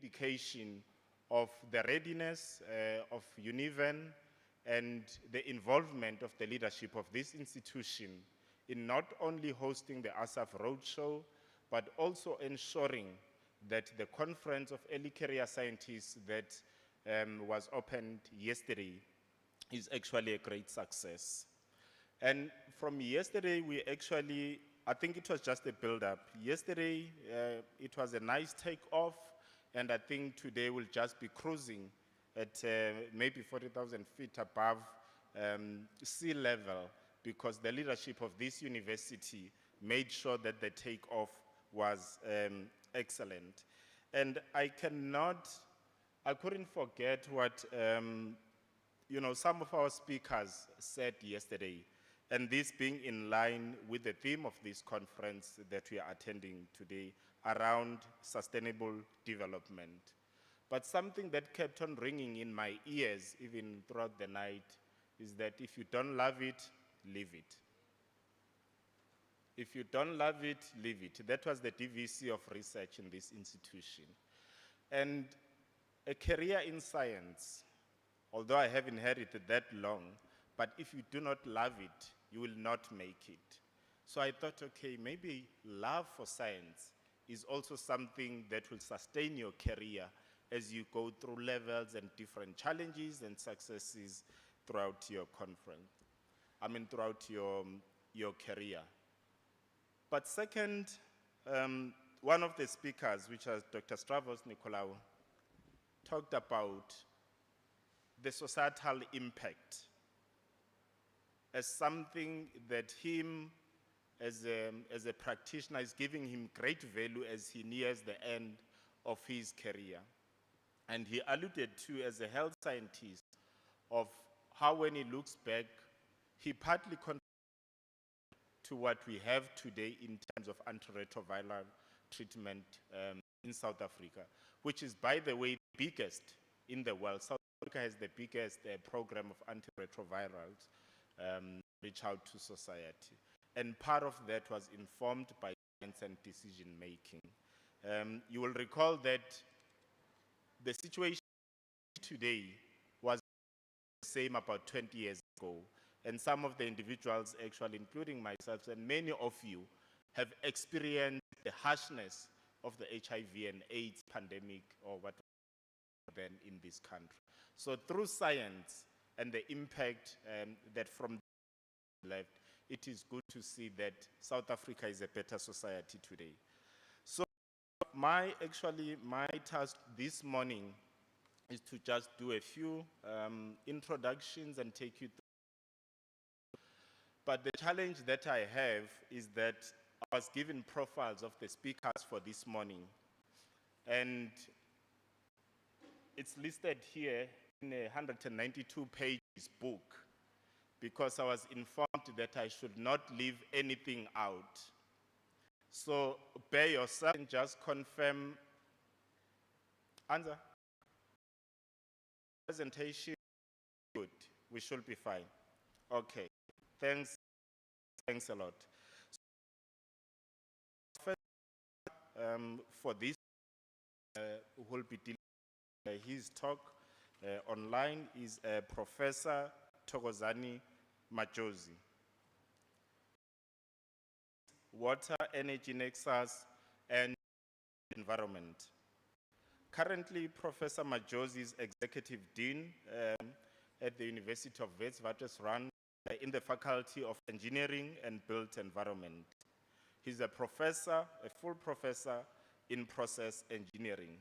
indication of the readiness of Univen and the involvement of the leadership of this institution in not only hosting the ASAF Roadshow, but also ensuring that the Conference of Early Career Scientists that was opened yesterday is actually a great success. And from yesterday, I think it was just a build-up. Yesterday, it was a nice takeoff, and I think today we'll just be cruising at maybe 40,000 feet above sea level, because the leadership of this university made sure that the takeoff was excellent. And I couldn't forget what some of our speakers said yesterday, and this being in line with the theme of this conference that we are attending today around sustainable development. But something that kept on ringing in my ears even throughout the night is that if you don't love it, leave it. If you don't love it, leave it. That was the DVC of research in this institution. And a career in science, although I haven't had it that long, but if you do not love it, you will not make it. So I thought, okay, maybe love for science is also something that will sustain your career as you go through levels and different challenges and successes throughout your throughout your career. But second, one of the speakers, which was Dr. Stravos Nicolaou, talked about the societal impact as something that him, as a practitioner, is giving him great value as he nears the end of his career. And he alluded to, as a health scientist, of how when he looks back, he partly contributed to what we have today in terms of antiretroviral treatment in South Africa, which is, by the way, the biggest in the world. South Africa has the biggest program of antiretrovirals reach out to society. And part of that was informed by science and decision making. You will recall that the situation today was the same about 20 years ago. And some of the individuals, actually, including myself and many of you, have experienced the harshness of the HIV and AIDS pandemic, or what then in this country. So through science and the impact that from left, it is good to see that South Africa is a better society today. So my task this morning is to just do a few introductions and take you through. But the challenge that I have is that I was given profiles of the speakers for this morning, and it's listed here in a 192 pages book, because I was informed that I should not leave anything out. So bear yourself and just confirm. Answer. Presentation, good. We should be fine. Okay. Thanks a lot. For this, who will be dealing his talk online is Professor Thokozani Majozi. Water, Energy Nexus, and Environment. Currently, Professor Majozi is Executive Dean at the University of Witwatersrand in the Faculty of Engineering and Built Environment. He's a professor, a full professor in process engineering.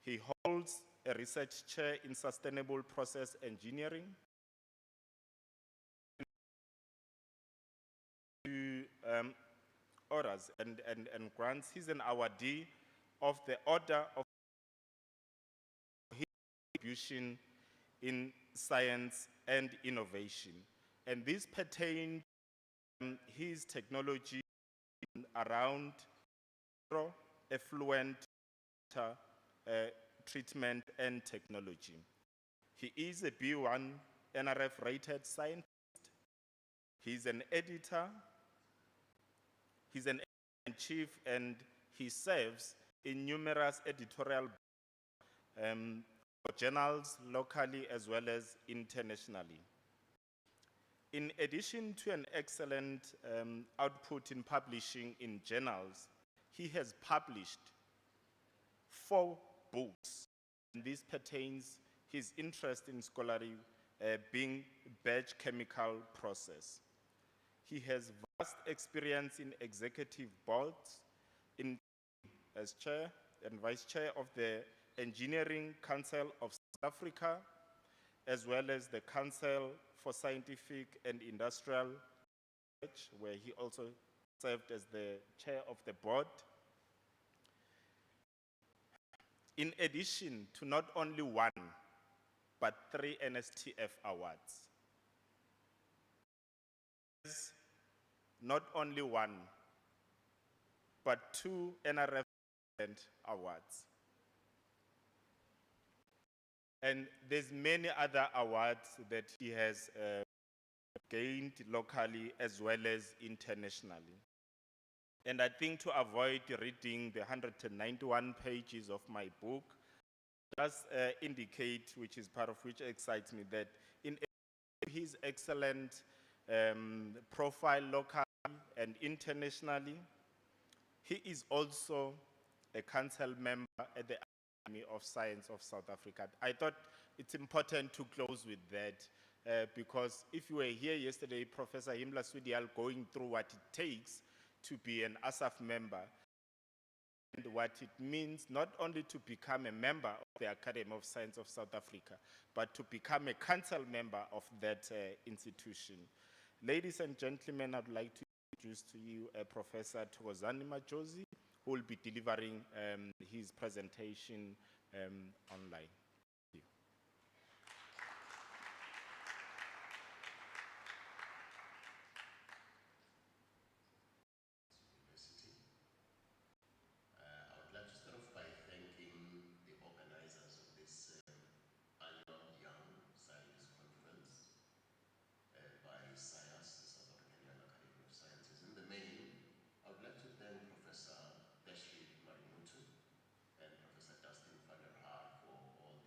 He holds a research chair in sustainable process engineering. Orders and grants. He's an awardee of the Order of his contribution in science and innovation. And this pertains his technology around effluent treatment and technology. He is a B1 NRF rated scientist. He's an editor. He's an editor-in-chief, and he serves in numerous editorial for journals locally as well as internationally. In addition to an excellent output in publishing in journals, he has published 4 books, and this pertains his interest in scholarly being batch chemical process. He has vast experience in executive boards, in as chair and vice chair of the Engineering Council of South Africa, as well as the Council for Scientific and Industrial Research, where he also served as the chair of the board. In addition to not only 1, but 3 NSTF awards. Not only 1, but 2 NRF awards. And there's many other awards that he has gained locally as well as internationally. And I think to avoid reading the 191 pages of my book, just indicate, which is part of which excites me, that in his excellent profile locally and internationally, he is also a council member at the Academy of Science of South Africa. I thought it's important to close with that because if you were here yesterday, Professor Himla Swidial going through what it takes to be an ASAF member and what it means not only to become a member of the Academy of Science of South Africa, but to become a council member of that institution. Ladies and gentlemen, I'd like to introduce to you Professor Thokozani Majozi, who will be delivering his presentation online. Thank you. I would like to start off by thanking the organizers of this annual Young Scientist Conference by SciAS, the South African Young Academy of Sciences. In the main, I would like to thank Professor Deshri Marimutu and Professor Dustin van der Haar for all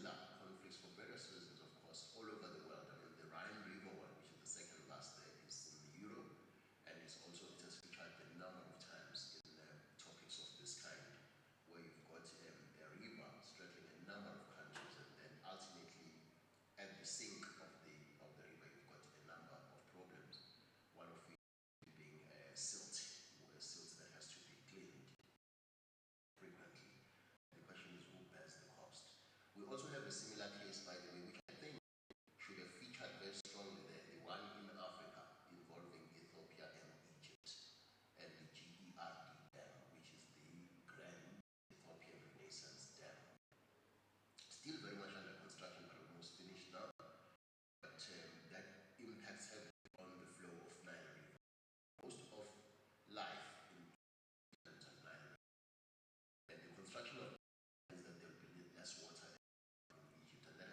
similar conflicts for various reasons, of course, all over the world. I mean, the Rhine River one, which is the second last there, is in Europe, and it has featured a number of times in topics of this kind, where you've got a river straddling a number of countries, and then ultimately at the sink of the river, you've got a number of problems. One of which being silt, silt that has to be cleaned frequently. The question is, who bears the cost? We also have a similar case, by the way, which I think should have featured very strongly there, the one in Africa involving Ethiopia and Egypt, and the GERD Dam, which is the Grand Ethiopian Renaissance Dam. Still very much under construction, but almost finished now. But that impacts heavily on the flow of Nile River. Most of life in terms of Nile River, and the construction of is that there will be less water in Egypt, and that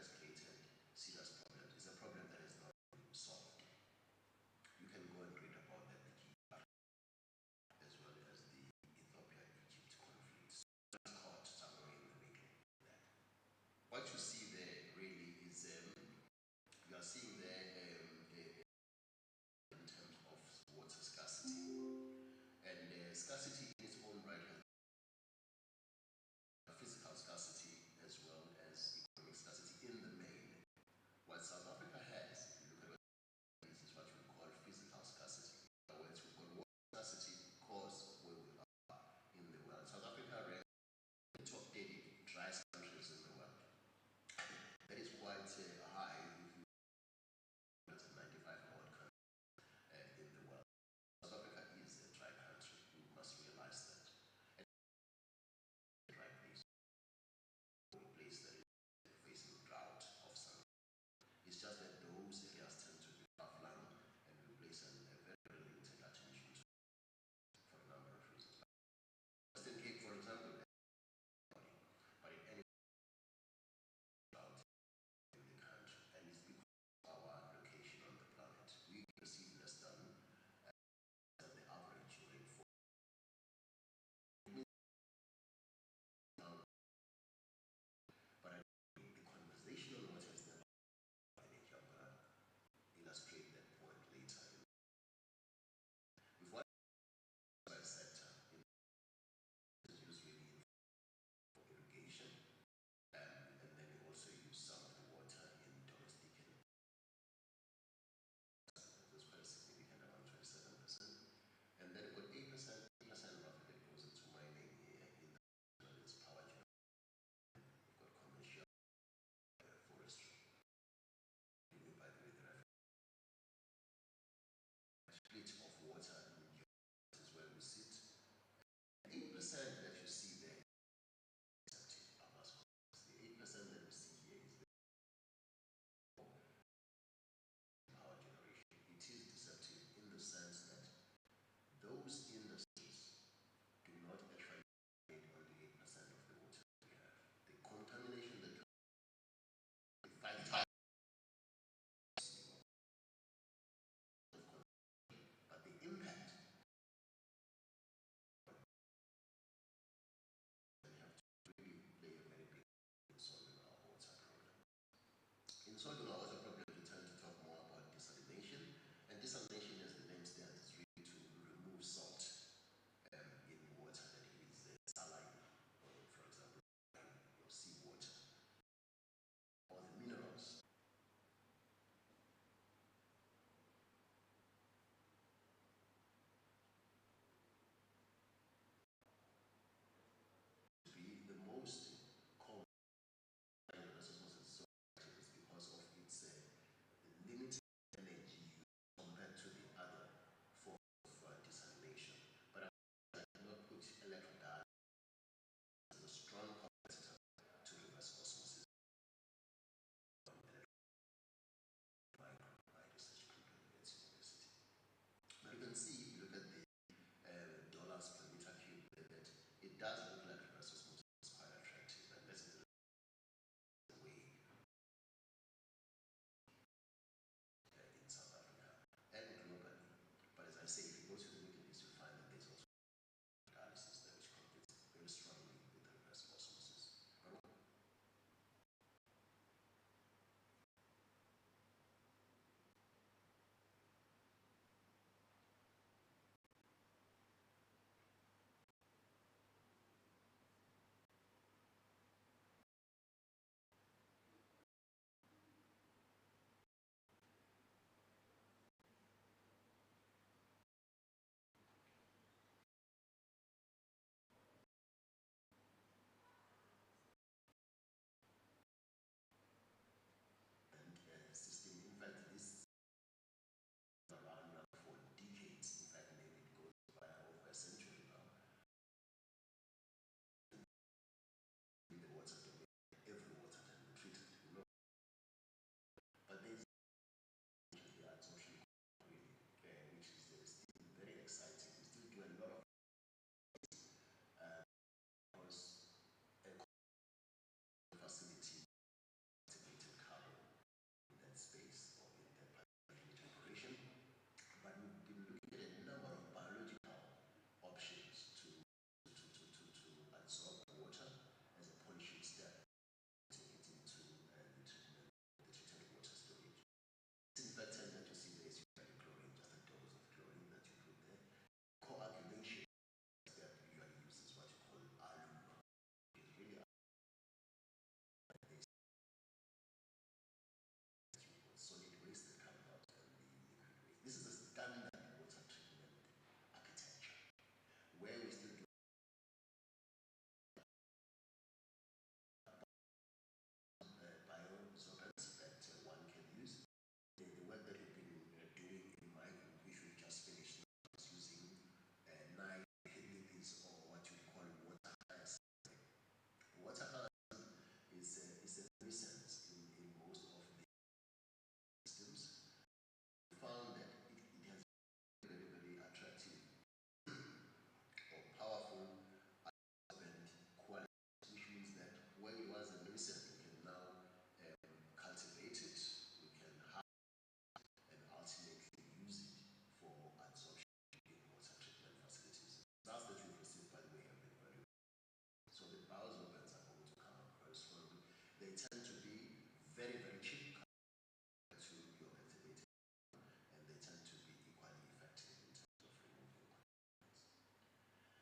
tend to be very, very cheap compared to your activated, and they tend to be equally effective in terms of removing contaminants.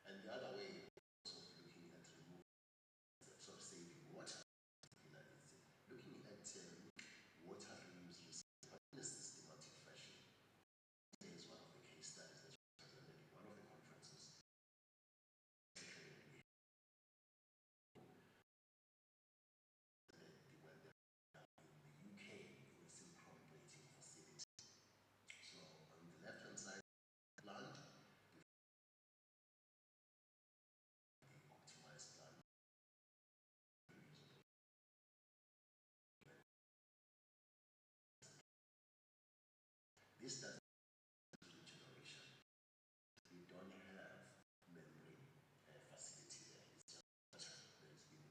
And the other way of looking at removing, sort of saving water, is looking at water reuse recycling in a systematic fashion. There is one of the case studies that you presented in one of the conferences. They went there in the UK in a silicone plating facility. So on the left-hand side plant, the optimized plant. This does regeneration. We don't have membrane facility there. It's just water that is being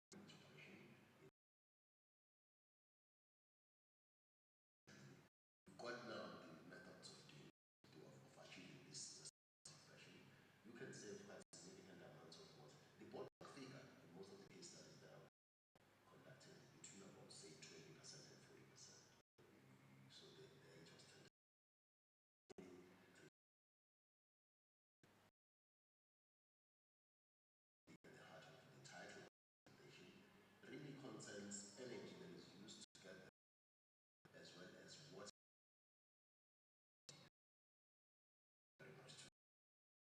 regeneration. We've got now the methods of achieving this fashion. You can save quite significant amounts of water. The ballpark figure in most of the case studies that are conducted is between about say 20% and 40%. So the age was 10. The heart of the title presentation really concerns energy that is used together as well as water. Very much to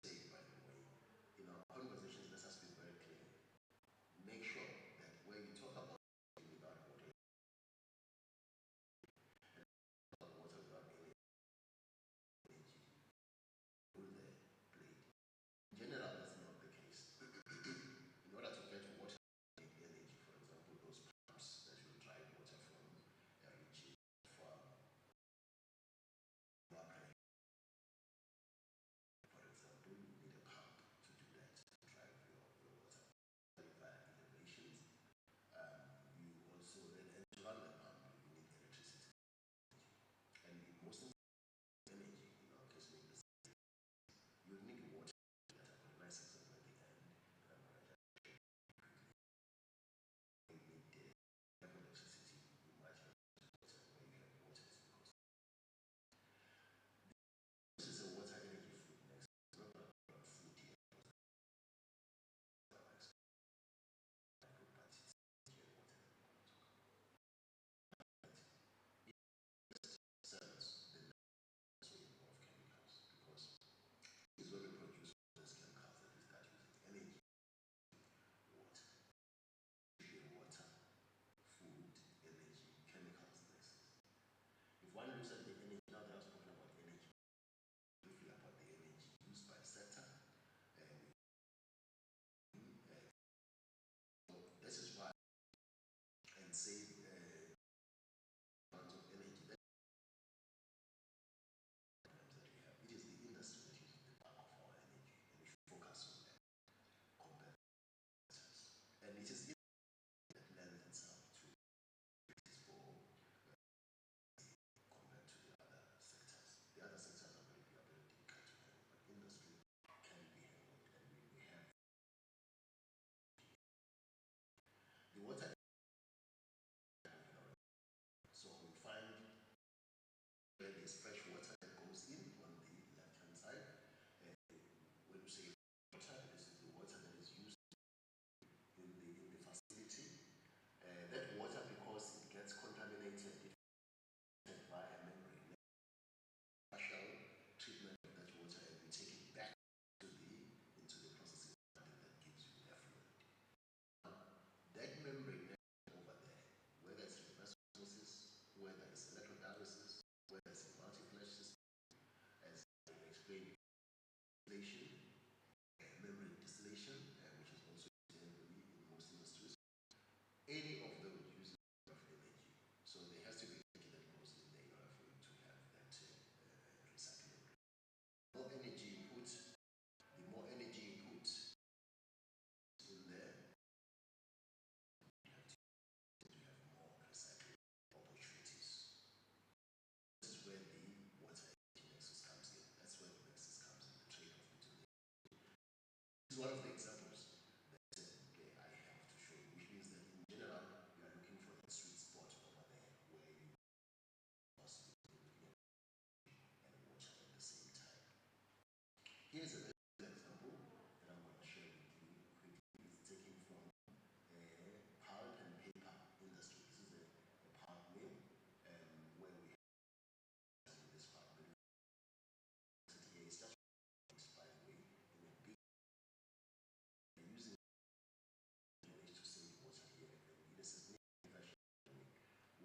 say, by the way, in our conversations, let us be very clear. Make sure that when you talk about without water, water without energy, rule the blade. In general, that's not the case. In order to get water, you need energy. For example, those pumps that will drive water from a region farm, for example, you need a pump to do that, to drive your water. Via elevations, you also then to run the pump, you need electricity. And in most energy, in our case, you need water. That I've got a nice example at the end. You need electricity. You might have water where you have water because this is a water energy food next. It's not about food here. Cells, then also involve chemicals because it's when we produce those chemicals that we start using energy, water, water, food, energy, chemicals, next. If one looks at the energy, now that I've spoken about energy, briefly about the energy used by sector, so this is why and save amount of energy that we have. It is the industry that uses the bulk of our energy, and we should focus on that compared to others. And it is that lends itself to for compared to the other sectors. The other sectors are very difficult to handle, but industry can be handled, and we have the water. So we find where there's fresh water that goes in on the left-hand side. When you say water, this is the water that is used in the facility. That water, because it gets contaminated, it by a membrane, partial treatment of that water, and we take it back into the processing plant that gives you effluent. That membrane over there, whether it's reverse osmosis, whether it's electrodialysis, whether it's a multi-flash system, as I explained, distillation, membrane distillation, which is also used in most industries. Any of them uses enough energy, so there has to be energy that goes in there in order for you to have that recycling. The more energy you put in there, you have more recycling opportunities. This is where the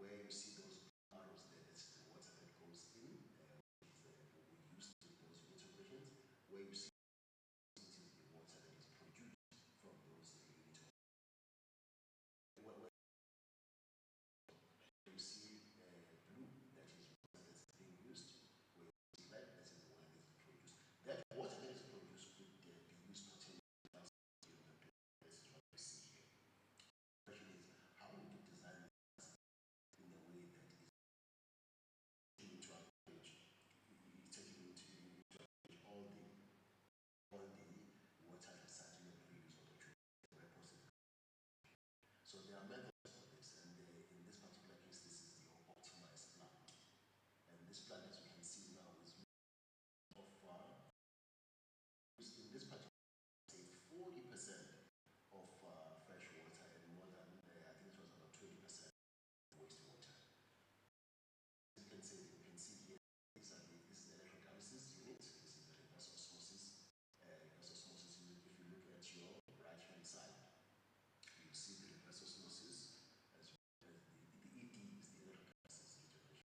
where you see those blue arrows there, that's the water that goes in, we use to those unit operations, where you see it is the water that is produced from those unit operations. Where you see blue, that is water that's being used, where you see red, that is the water that is produced. That water that is produced could be used potentially during the plan. This is what we see here. The question is, how would you design this in a way that is taking into account all the water recycling and reuse opportunities where possible. So there are methods for this, and in this particular case, this is the optimized plant. And this plant, as you can see now, is of in this particular case, 40% of fresh water and more than, I think it was about 20% wastewater. You can see here, this is the electrolysis unit, this is the reverse osmosis. Reverse osmosis unit, if you look at your right-hand side, you see the reverse osmosis as well as the ED is the electrolysis regeneration.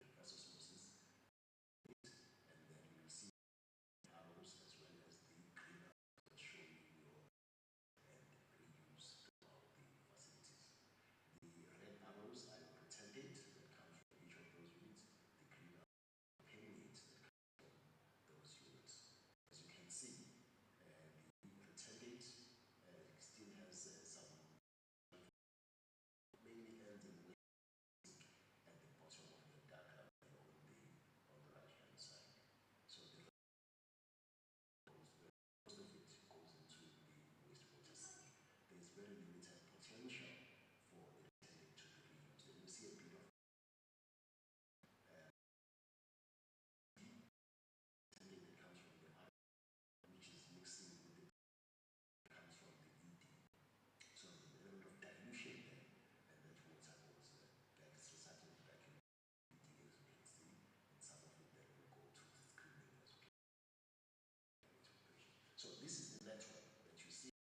Reverse osmosis, and then you will see arrows as well as the green arrows that show you your and reuse throughout the facilities. The red arrows are your return date that comes from each of those units. The green arrows are payment that comes from those units. As you can see, the return date still has some mainly ends in waste at the bottom of the diagram there on the right hand side. So the most of it goes into the wastewater sink. There is very limited potential for the return to be reused. And you see a bit of that comes from the R, which is mixing with the comes from the ED. So there's an element of dilution there, and that water goes back, it's recycled back in the ED, as you can see, and some of it then will go to the screening as well. So this is the network that you see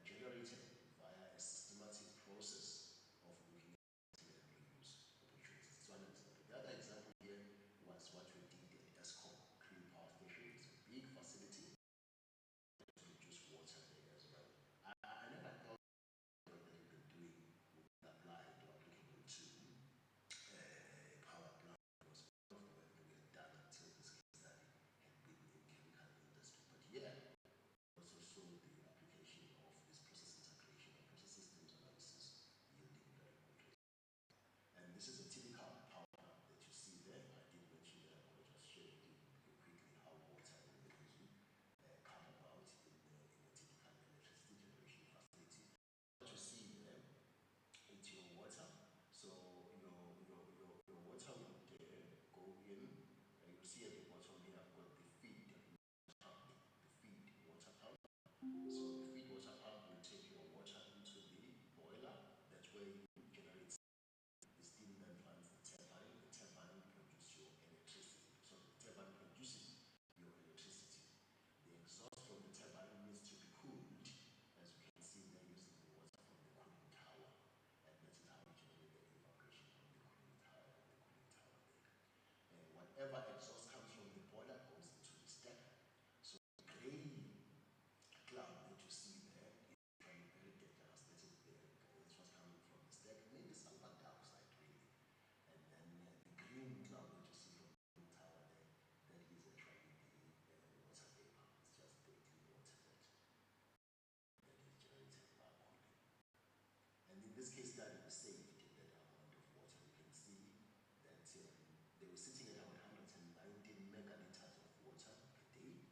generated via a systematic process of looking at and reuse opportunities. It's one example. The other example here was what we did at ESCOM Clean Power Station. It's a big facility to produce water there as well. I never thought that we've been doing would be applied or applicable to a power plant. It was part of the work that we had done until this case study had been in chemical industry. But yeah, also show the application of this process integration and process systems analysis yielding very good results. And this is a typical power plant that you see there. I did mention that I want to just share with you quickly how water and energy come about in a typical electricity generation facility. What you see there, it's your water. So your water would go in, and you see at the bottom here, I've got the feed pump, the feed water pump. So the feed water pump will take your water into the boiler. That's where you generate the steam, then runs the turbine. The turbine produces your electricity. So the turbine produces your electricity. The exhaust from the turbine needs to be cooled, as you can see there, using the water from the cooling tower. And that is how we generate the evaporation from the cooling tower and the cooling tower there. Whatever exhaust comes from the boiler goes into the stack. So the gray cloud that you see there is very dangerous. That is what's coming from the stack. Maybe sulfur dioxide really. And then the green cloud that you see from the cooling tower there, that is actually the water vapor. It's just the clean water that is generated by cooling. And in this case study, we saved that amount of water. You can see that they were sitting at about 119 megaliters of water per day,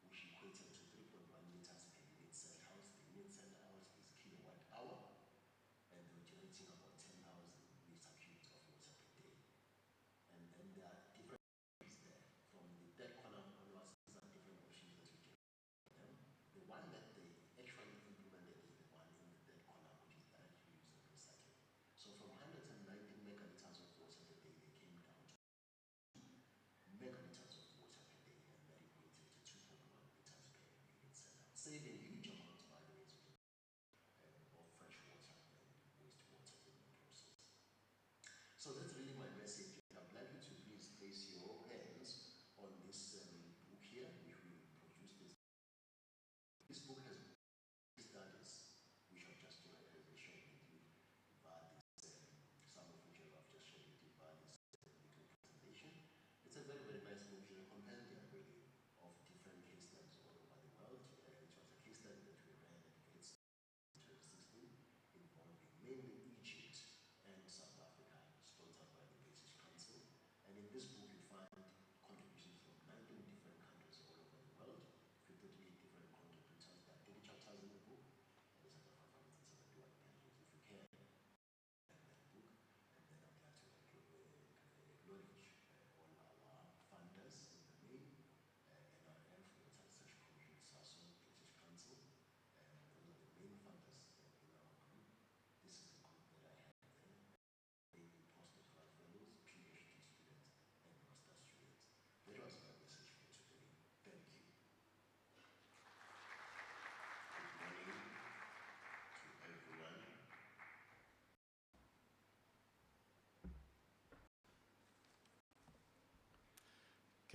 which equated to 3.1 liters per unit sent out. The unit sent out is kilowatt hour, and they were generating about 10,000 meter cubes of water per day. And then there are different options there. From the dead corner onwards, these are different options that we can them. The one that they actually implemented is the one in the dead corner, which is direct reuse and recycling. So from 119 megaliters of water per day, they came down to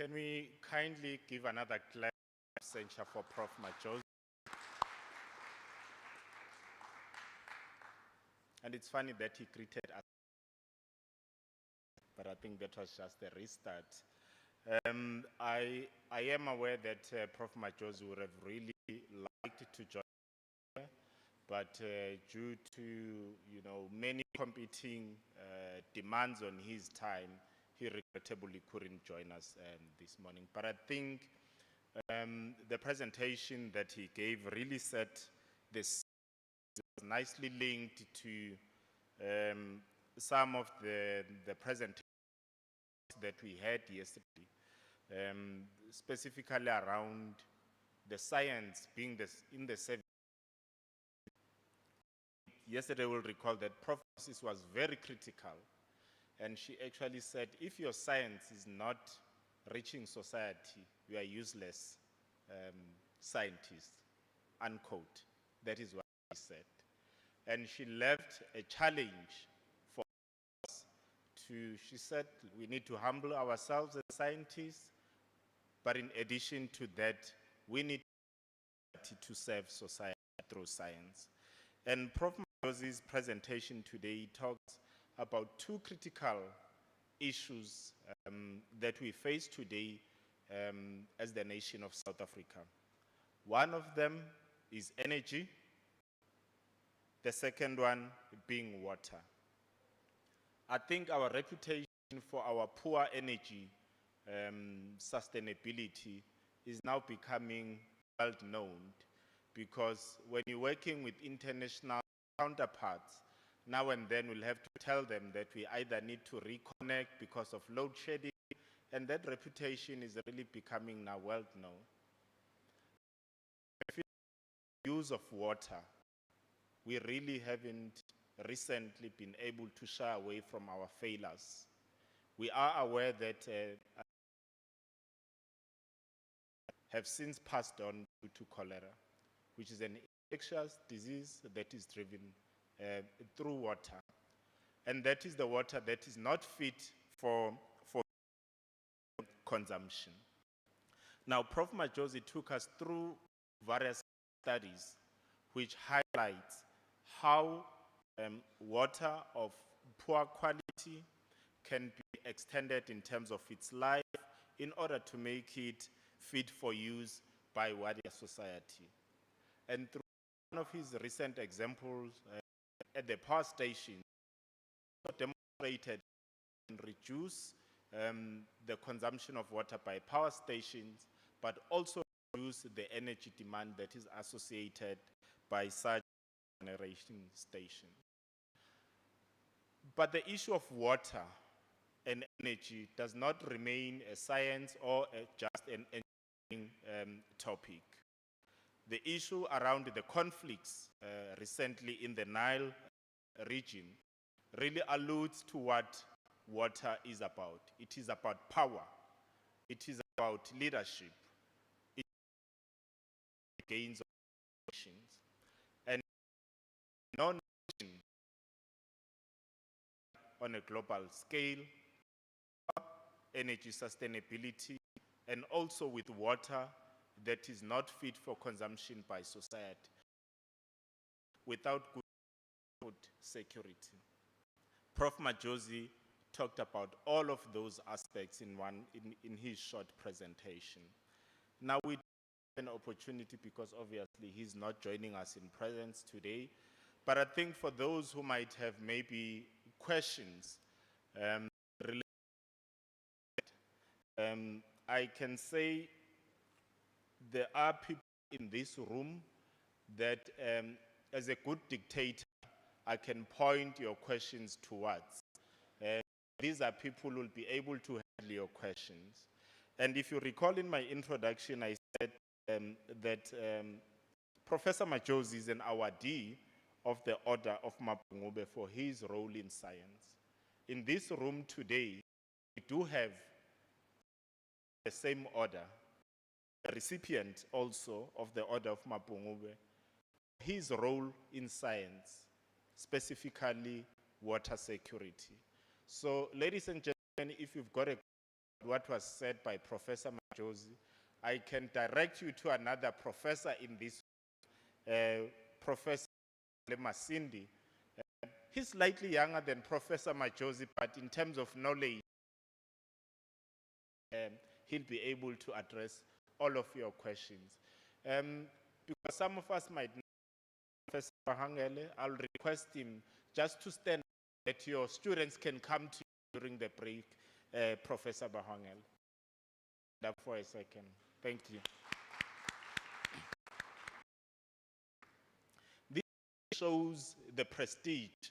Can we kindly give another clap for Prof. Majosi? And it's funny that he greeted us, but I think that was just a restart. I am aware that Prof. Majosi would have really liked to join, but due to many competing demands on his time, he regrettably couldn't join us this morning. But I think the presentation that he gave really set this nicely linked to some of the presentations that we had yesterday, specifically around the science being in the service. Yesterday we'll recall that Prof. was very critical, and she actually said, if your science is not reaching society, you are useless scientists, unquote. That is what she said. And she left a challenge for us to, she said, we need to humble ourselves as scientists, but in addition to that, we need to serve society through science. And Prof. Majosi's presentation today talks about two critical issues that we face today as the nation of South Africa. One of them is energy, the second one being water. I think our reputation for our poor energy sustainability is now becoming well known, because when you're working with international counterparts, now and then we'll have to tell them that we either need to reconnect because of load shedding, and that reputation is really becoming now well known. Use of water, we really haven't recently been able to shy away from our failures. We are aware that have since passed on to cholera, which is an infectious disease that is driven through water. And that is the water that is not fit for consumption. Now, Prof. Majosi took us through various studies which highlights how water of poor quality can be extended in terms of its life in order to make it fit for use by wider society. And through one of his recent examples at the power station, demonstrated and reduce the consumption of water by power stations, but also reduce the energy demand that is associated by such generation stations. But the issue of water and energy does not remain a science or just an engineering topic. The issue around the conflicts recently in the Nile region really alludes to what water is about. It is about power. It is about leadership. It is gains of nations. And no nation on a global scale, energy sustainability, and also with water that is not fit for consumption by society without good food security. Prof. Majosi talked about all of those aspects in his short presentation. Now we have an opportunity, because obviously he's not joining us in presence today, but I think for those who might have maybe questions related, I can say there are people in this room that as a good dictator, I can point your questions towards. These are people who will be able to handle your questions. And if you recall in my introduction, I said that Professor Majosi is an awardee of the Order of Mapungube for his role in science. In this room today, we do have the same order, a recipient also of the Order of Mapungube, his role in science, specifically water security. So, ladies and gentlemen, if you've got a what was said by Professor Majosi, I can direct you to another professor in this, Professor Masindi. He's slightly younger than Professor Majosi, but in terms of knowledge, he'll be able to address all of your questions. Because some of us might know Professor Bahangele, I'll request him just to stand that your students can come to you during the break, Professor Bahangele. Up for a second. Thank you. This shows the prestige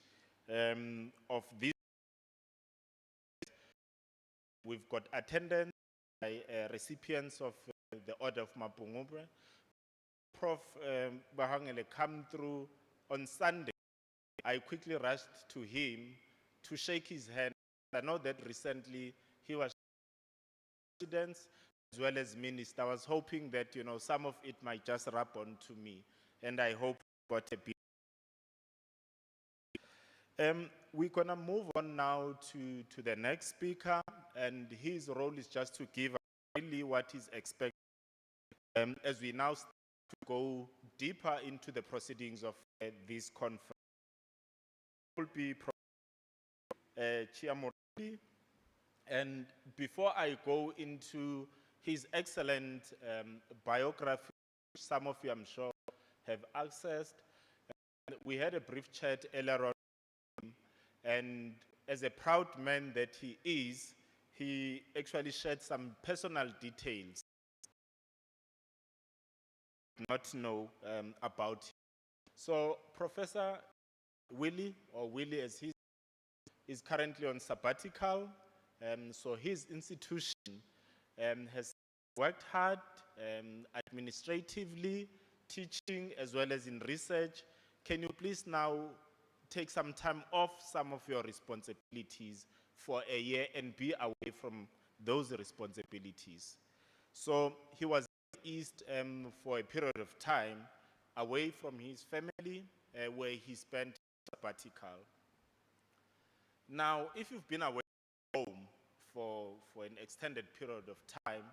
of this. We've got attendance by recipients of the Order of Mapungubwe. Prof. Bahangele come through on Sunday. I quickly rushed to him to shake his hand. I know that recently he was president as well as minister. I was hoping that, you know, some of it might just rub on to me, and I hope got a bit. We're gonna move on now to the next speaker, and his role is just to give really what is expected as we now start to go deeper into the proceedings of this conference. Will be Chiamordi, and before I go into his excellent biography, which some of you I'm sure have accessed, we had a brief chat earlier on, and as a proud man that he is, he actually shared some personal details not know about him. So Professor Willie, or Willie as he is currently on sabbatical, so his institution has worked hard administratively, teaching as well as in research. Can you please now take some time off some of your responsibilities for a year and be away from those responsibilities? So he was east for a period of time, away from his family, where he spent sabbatical. Now, if you've been away from home for an extended period of time,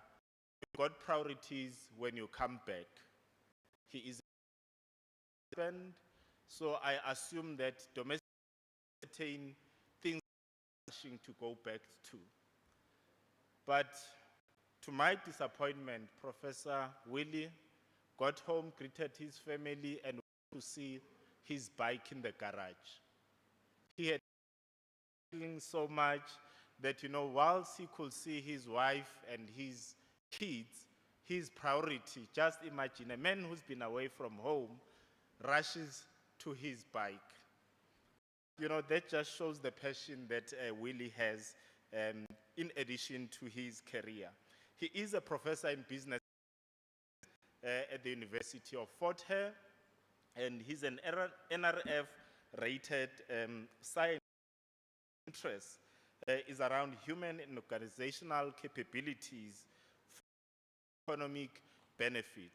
you've got priorities when you come back. He is a husband, so I assume that domestic things to go back to. But to my disappointment, Professor Willie got home, greeted his family, and went to see his bike in the garage. He had feeling so much that, you know, whilst he could see his wife and his kids, his priority, just imagine a man who's been away from home rushes to his bike. You know, that just shows the passion that Willie has in addition to his career. He is a professor in business at the University of Fort Hare, and he's an NRF-rated science interest is around human and organizational capabilities for economic benefit.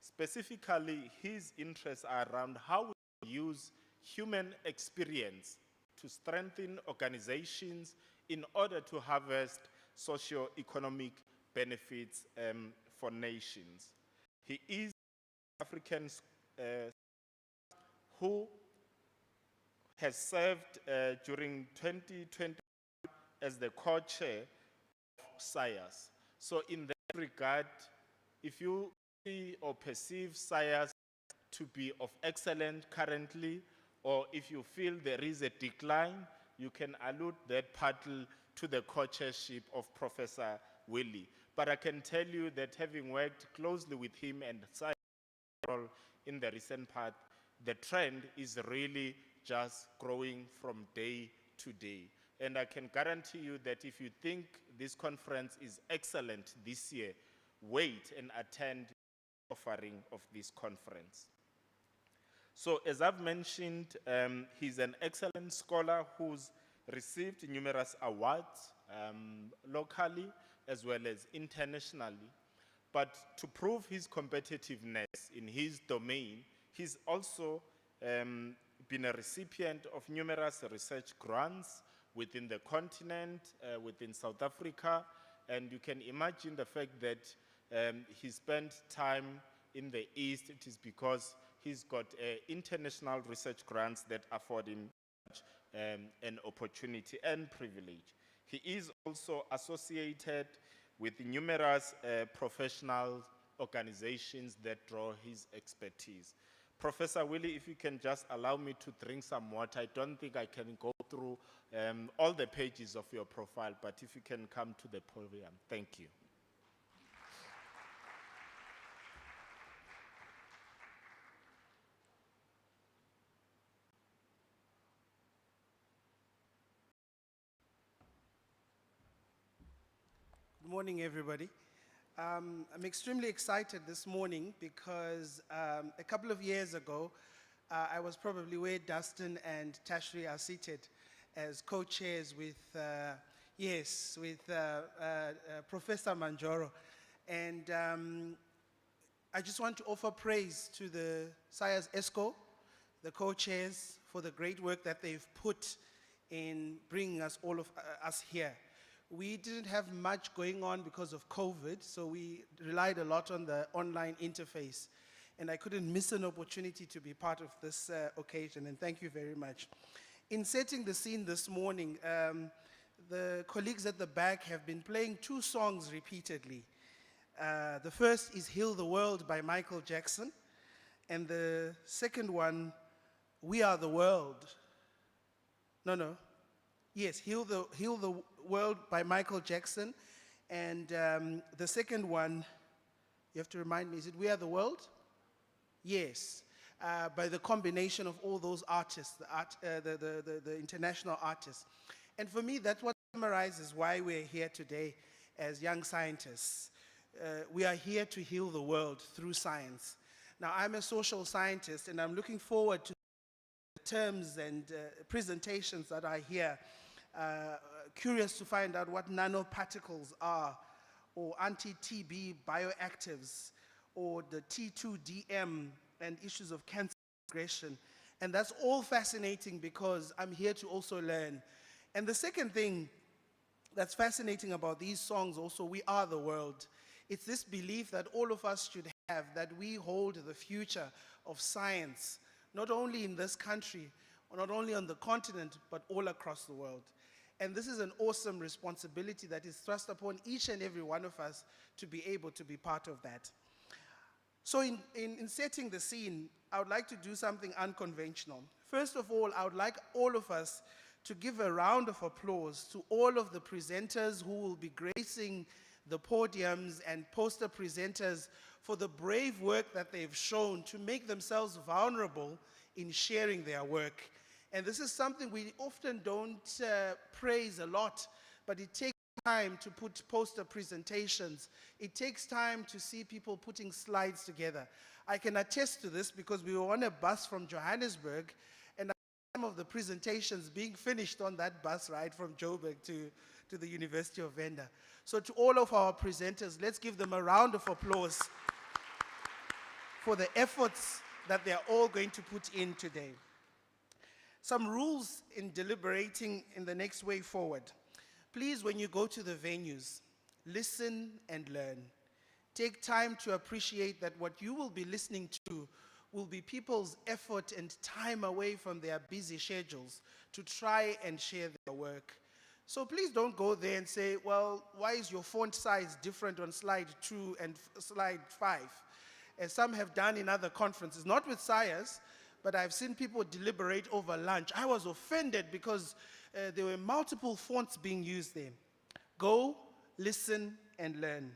Specifically, his interests are around how we use human experience to strengthen organizations in order to harvest socio-economic benefits for nations. He is African who has served during 2020 as the co-chair of SIAS. So in that regard, if you see or perceive SIAS to be of excellence currently, or if you feel there is a decline, you can allude that partly to the co-chairship of Professor Willie. But I can tell you that having worked closely with him and SIAS in the recent past, the trend is really just growing from day to day. And I can guarantee you that if you think this conference is excellent this year, wait and attend the offering of this conference. So as I've mentioned, he's an excellent scholar who's received numerous awards locally as well as internationally. But to prove his competitiveness in his domain, he's also been a recipient of numerous research grants within the continent, within South Africa, And you can imagine the fact that he spent time in the East. It is because he's got international research grants that afford him an opportunity and privilege. He is also associated with numerous professional organizations that draw his expertise. Professor Willie, if you can just allow me to drink some water. I don't think I can go through all the pages of your profile, but if you can come to the podium. Thank you. Good morning, everybody. I'm extremely excited this morning because a couple of years ago, I was probably where Dustin and Tashri are seated as co-chairs with, Professor Manjoro. And I just want to offer praise to the SAYAS ESCO, the co-chairs, for the great work that they've put in bringing us all of us here. We didn't have much going on because of COVID, so we relied a lot on the online interface. And I couldn't miss an opportunity to be part of this occasion, and thank you very much. In setting the scene this morning, the colleagues at the back have been playing two songs repeatedly. The first is Heal the World by Michael Jackson, and the second one, We Are the World. Yes, Heal the World by Michael Jackson. And the second one, you have to remind me, is it We Are the World? Yes, by the combination of all those artists, the international artists. And for me, that's what summarizes why we're here today as young scientists. We are here to heal the world through science. Now, I'm a social scientist, and I'm looking forward to terms and presentations that I hear. Curious to find out what nanoparticles are, or anti-TB bioactives, or the T2DM and issues of cancer progression. And that's all fascinating because I'm here to also learn. And the second thing that's fascinating about these songs also, We Are the World. It's this belief that all of us should have, that we hold the future of science, not only in this country, or not only on the continent, but all across the world. And this is an awesome responsibility that is thrust upon each and every one of us to be able to be part of that. So in setting the scene, I would like to do something unconventional. First of all, I would like all of us to give a round of applause to all of the presenters who will be gracing the podiums and poster presenters for the brave work that they've shown to make themselves vulnerable in sharing their work. And this is something we often don't praise a lot, but it takes time to put poster presentations. It takes time to see people putting slides together. I can attest to this because we were on a bus from Johannesburg, and some of the presentations being finished on that bus ride from Joburg to the University of Venda. So to all of our presenters, let's give them a round of applause for the efforts that they're all going to put in today. Some rules in deliberating in the next way forward. Please, when you go to the venues, listen and learn. Take time to appreciate that what you will be listening to will be people's effort and time away from their busy schedules to try and share their work. So please don't go there and say, well, why is your font size different on slide 2 and slide 5? As some have done in other conferences, not with SAYAS, but I've seen people deliberate over lunch. I was offended because there were multiple fonts being used there. Go, listen, and learn.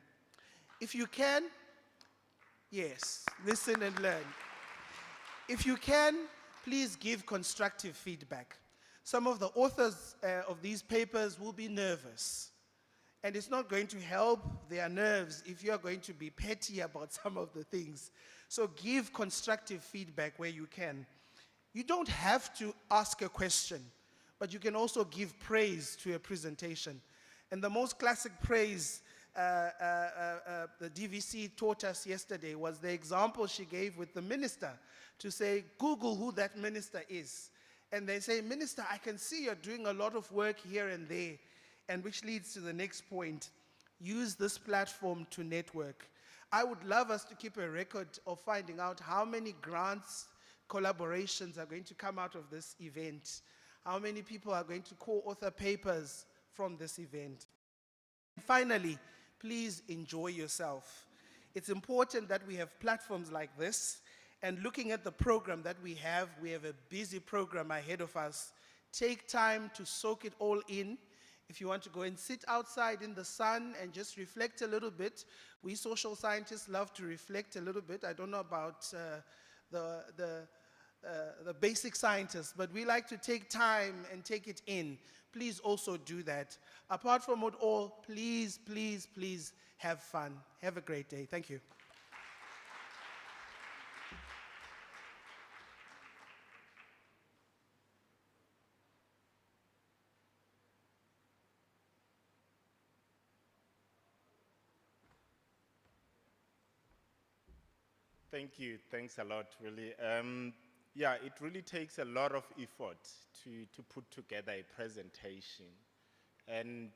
If you can, yes, listen and learn. If you can, please give constructive feedback. Some of the authors of these papers will be nervous, and it's not going to help their nerves if you're going to be petty about some of the things. So give constructive feedback where you can. You don't have to ask a question, but you can also give praise to a presentation. And the most classic praise the DVC taught us yesterday was the example she gave with the minister to say, Google who that minister is. And they say, Minister, I can see you're doing a lot of work here and there, and which leads to the next point. use this platform to network. I would love us to keep a record of finding out how many grants, collaborations are going to come out of this event, how many people are going to co-author papers from this event. Finally, please enjoy yourself. It's important that we have platforms like this, and looking at the program that we have a busy program ahead of us. Take time to soak it all in. If you want to go and sit outside in the sun and just reflect a little bit, we social scientists love to reflect a little bit. I don't know about the basic scientists, but we like to take time and take it in. Please also do that. Apart from it all, please, please, please have fun. Have a great day. Thank you. Thank you. Thanks a lot, really. Yeah, it really takes a lot of effort to put together a presentation. And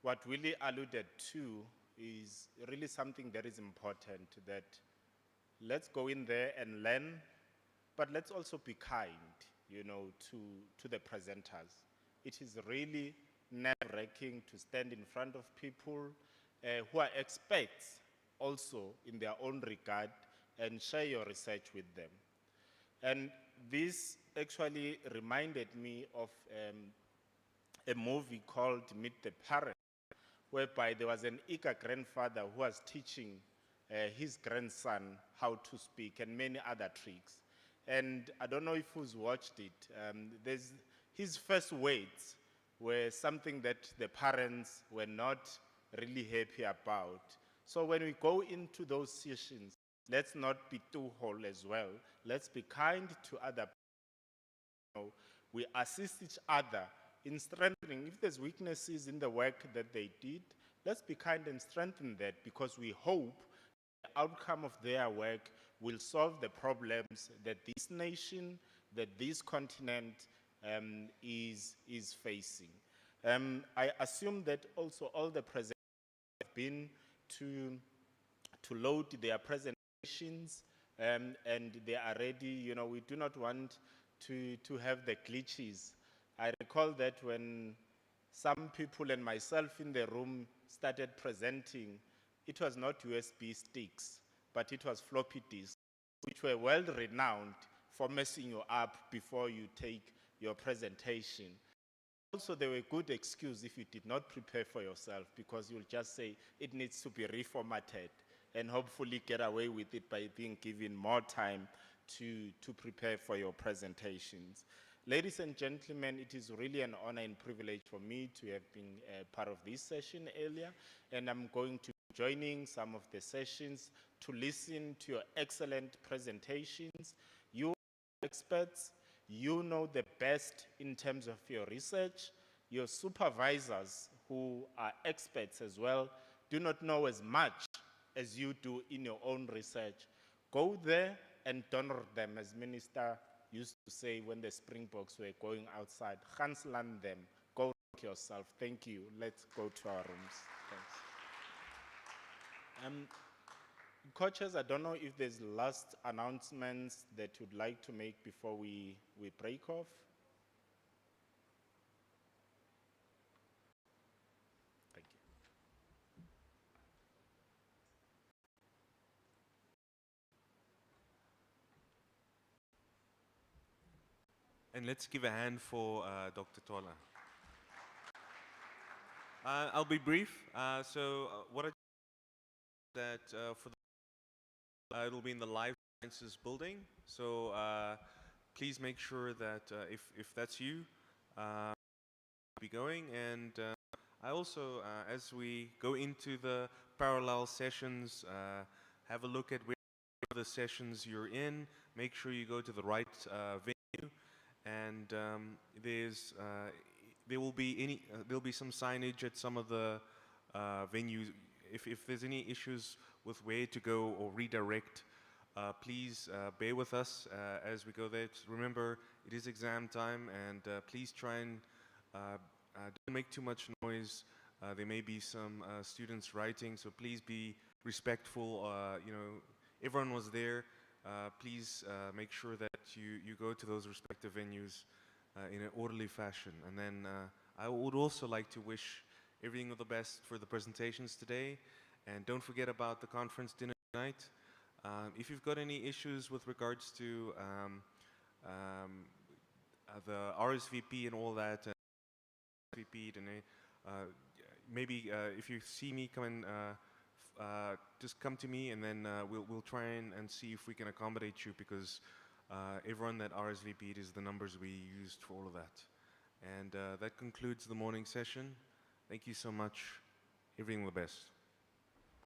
what Willie alluded to is really something that is important, that let's go in there and learn, but let's also be kind, to the presenters. It is really nerve-wracking to stand in front of people who are experts also in their own regard and share your research with them. And this actually reminded me of a movie called Meet the Parents, whereby there was an eager grandfather who was teaching his grandson how to speak and many other tricks. And I don't know if who's watched it. His first words were something that the parents were not really happy about. So when we go into those sessions, let's not be too whole as well. Let's be kind to other people. We assist each other in strengthening. If there's weaknesses in the work that they did, let's be kind and strengthen that, because we hope the outcome of their work will solve the problems that this nation, that this continent is facing. I assume that also all the presenters have been to load their presentations and they are ready. We do not want to have the glitches. I recall that when some people and myself in the room started presenting, it was not USB sticks, but it was floppy disks, which were well renowned for messing you up before you take your presentation. Also, they were a good excuse if you did not prepare for yourself, because you'll just say it needs to be reformatted and hopefully get away with it by being given more time to prepare for your presentations. Ladies and gentlemen, it is really an honor and privilege for me to have been part of this session earlier, and I'm going to be joining some of the sessions to listen to your excellent presentations. You are experts, you know the best in terms of your research. Your supervisors, who are experts as well, do not know as much as you do in your own research. Go there and donor them, as Minister used to say when the Springboks were going outside. Hans land them. Go knock yourself. Thank you. Let's go to our rooms. Thanks. Coaches, I don't know if there's last announcements that you'd like to make before we break off. Thank you. And let's give a hand for Dr. Tola. I'll be brief. What I that for the, it'll be in the Life Sciences building. So please make sure that if that's you, be going. And I also, as we go into the parallel sessions, have a look at where the sessions you're in. Make sure you go to the right venue. And there'll be some signage at some of the venues. If there's any issues with where to go or redirect, please bear with us as we go there. Just remember, it is exam time, and please try and don't make too much noise There may be some students writing, so please be respectful. Everyone was there. Please make sure that you go to those respective venues in an orderly fashion. And then I would also like to wish everything of the best for the presentations today. And don't forget about the conference dinner tonight. If you've got any issues with regards to the RSVP and all that, RSVP, and maybe if you see me come in, just come to me, and then we'll try and see if we can accommodate you, because everyone that RSVP'd is the numbers we used for all of that. And that concludes the morning session. Thank you so much. Everything the best.